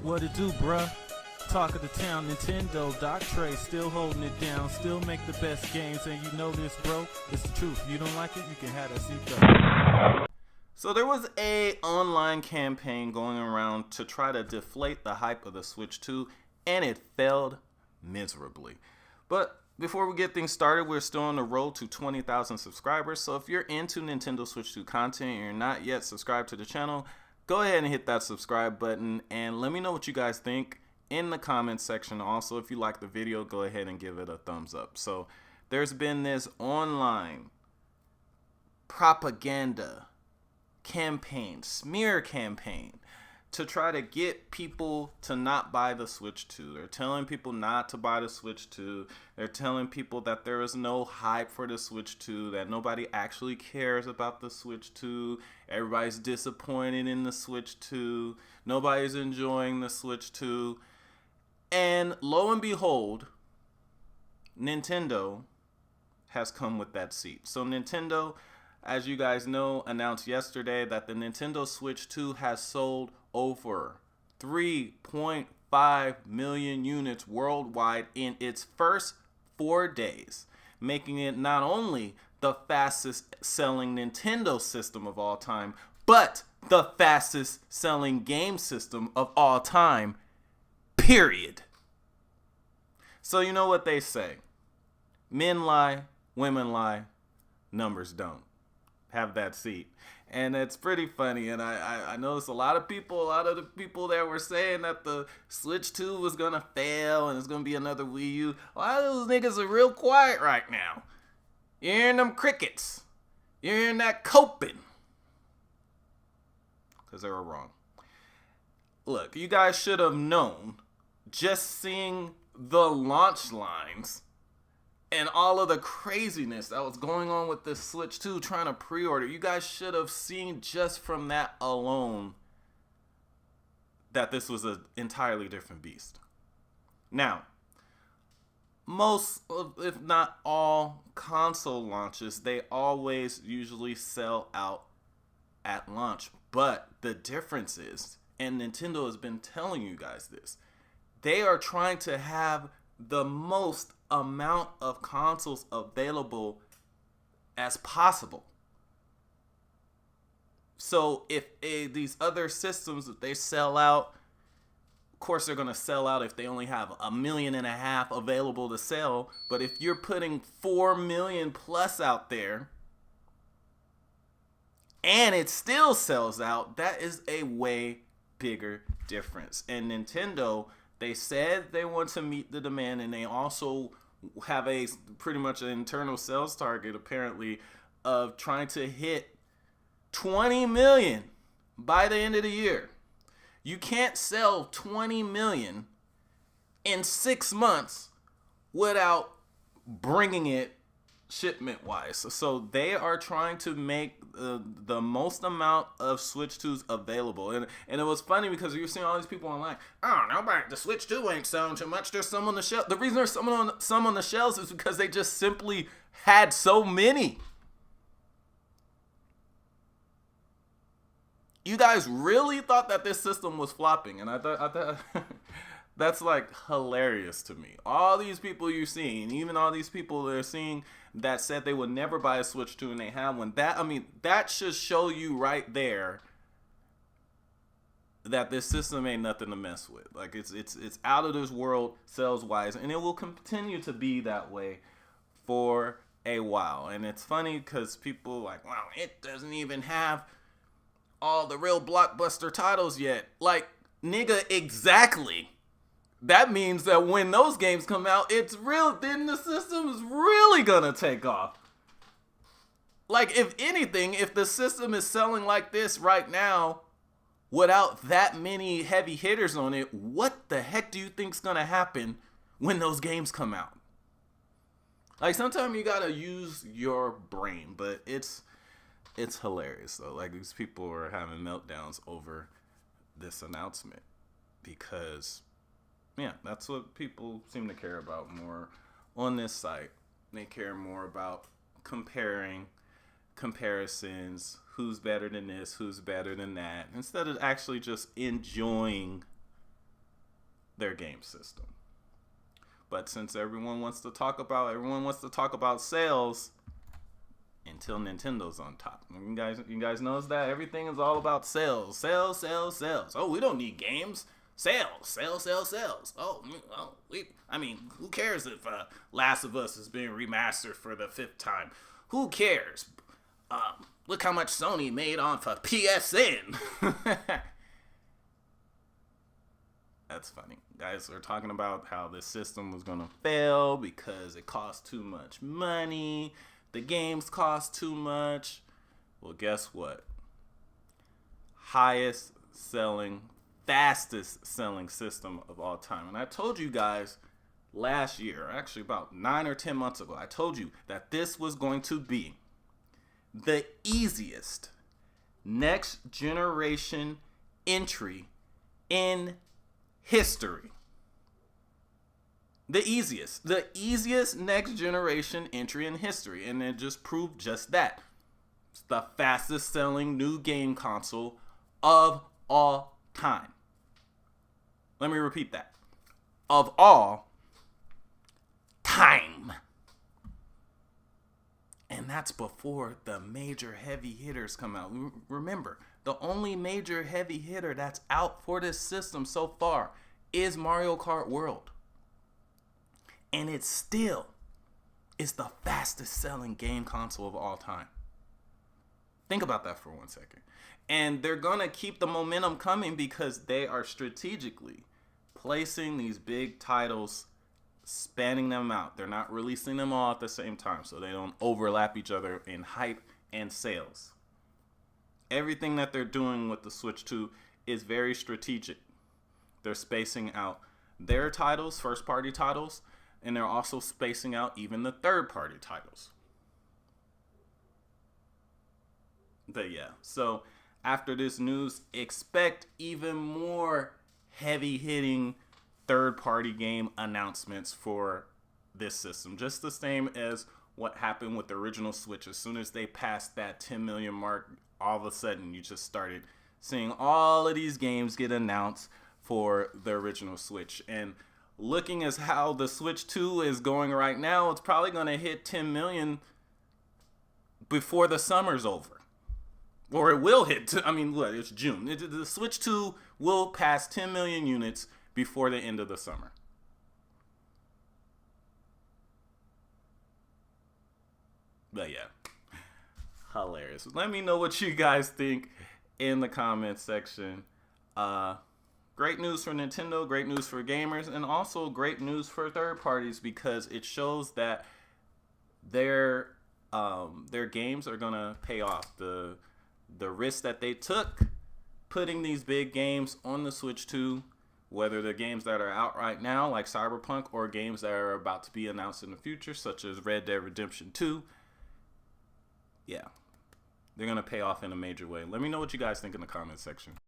What it do, bruh? Talk of the town, Nintendo, Doc Trey still holding it down, still make the best games, and you know this, bro. It's the truth. If you don't like it, you can have that seat though. So there was a online campaign going around to try to deflate the hype of the Switch 2, and it failed miserably. But before we get things started, we're still on the road to 20,000 subscribers. So if you're into Nintendo Switch 2 content and you're not yet subscribed to the channel, go ahead and hit that subscribe button and let me know what you guys think in the comments section. Also, if you like the video, go ahead and give it a thumbs up. So there's been this online propaganda campaign, smear campaign, to try to get people to not buy the Switch 2. They're telling people not to buy the Switch 2. They're telling people that there is no hype for the Switch 2, that nobody actually cares about the Switch 2. Everybody's disappointed in the Switch 2. Nobody's enjoying the Switch 2. And lo and behold, Nintendo has come with that seat. So Nintendo, as you guys know, announced yesterday that the Nintendo Switch 2 has sold over 3.5 million units worldwide in its first 4 days, making it not only the fastest selling Nintendo system of all time, but the fastest selling game system of all time, period. So you know what they say. Men lie, women lie, numbers don't. Have that seat. And it's pretty funny, and I noticed a lot of the people that were saying that the Switch 2 was gonna fail and it's gonna be another Wii U. A lot of those niggas are real quiet right now. You're hearing them crickets. You're hearing that coping. Because they were wrong. Look, you guys should have known, just seeing the launch lines and all of the craziness that was going on with this Switch 2 trying to pre-order. You guys should have seen just from that alone that this was an entirely different beast. Now, most, if not all, console launches, they always usually sell out at launch. But the difference is, and Nintendo has been telling you guys this, they are trying to have the most amount of consoles available as possible. So if these other systems, if they sell out, of course they're going to sell out if they only have 1.5 million available to sell. But if you're putting 4 million plus out there and it still sells out, that is a way bigger difference. And Nintendo, they said they want to meet the demand, and they also have a pretty much an internal sales target, apparently, of trying to hit 20 million by the end of the year. You can't sell 20 million in 6 months without bringing it shipment-wise. So they are trying to make the most amount of Switch 2s available. And it was funny because you were seeing all these people online, oh, nobody, the Switch 2 ain't selling too much. There's some on the shelf. The reason there's some on the shelves is because they just simply had so many. You guys really thought that this system was flopping, and I thought that's like hilarious to me. All these people you're seeing, even all these people they're seeing that said they would never buy a Switch 2 and they have one. That should show you right there that this system ain't nothing to mess with. Like it's out of this world sales wise, and it will continue to be that way for a while. And it's funny because people like, wow, it doesn't even have all the real blockbuster titles yet. Like, nigga, exactly. That means that when those games come out, then the system is really gonna take off. Like, if anything, if the system is selling like this right now, without that many heavy hitters on it, what the heck do you think's gonna happen when those games come out? Like, sometimes you gotta use your brain, but it's hilarious though. Like, these people are having meltdowns over this announcement because, yeah, that's what people seem to care about more on this site. They care more about comparisons, who's better than this, who's better than that, instead of actually just enjoying their game system. But since everyone wants to talk about sales, until Nintendo's on top. You guys knows that everything is all about sales. Sales. Oh, we don't need games. Sales. Oh, who cares if Last of Us is being remastered for the 5th time? Who cares? Look how much Sony made on for PSN. That's funny. Guys are talking about how this system was going to fail because it cost too much money. The games cost too much. Well, guess what? Highest selling, fastest selling system of all time. And I told you guys last year, actually about 9 or 10 months ago, I told you that this was going to be the easiest next generation entry in history. The easiest next generation entry in history. And it just proved just that. It's the fastest selling new game console of all time. Let me repeat that. Of all time. And that's before the major heavy hitters come out. Remember, the only major heavy hitter that's out for this system so far is Mario Kart World. And it still is the fastest selling game console of all time. Think about that for 1 second. And they're going to keep the momentum coming because they are strategically placing these big titles, spanning them out. They're not releasing them all at the same time so they don't overlap each other in hype and sales. Everything that they're doing with the Switch 2 is very strategic. They're spacing out their titles, first-party titles, and they're also spacing out even the third-party titles. But yeah, so after this news, expect even more heavy-hitting third-party game announcements for this system. Just the same as what happened with the original Switch. As soon as they passed that 10 million mark, all of a sudden you just started seeing all of these games get announced for the original Switch. And looking as how the Switch 2 is going right now, it's probably going to hit 10 million before the summer's over. Or it will hit, it's June. The Switch 2 will pass 10 million units before the end of the summer. But yeah, hilarious. Let me know what you guys think in the comments section. Great news for Nintendo, great news for gamers, and also great news for third parties because it shows that their games are gonna pay off. The risk that they took putting these big games on the Switch 2, whether the games that are out right now like Cyberpunk or games that are about to be announced in the future such as Red Dead Redemption 2, yeah, they're gonna pay off in a major way. Let me know what you guys think in the comments section.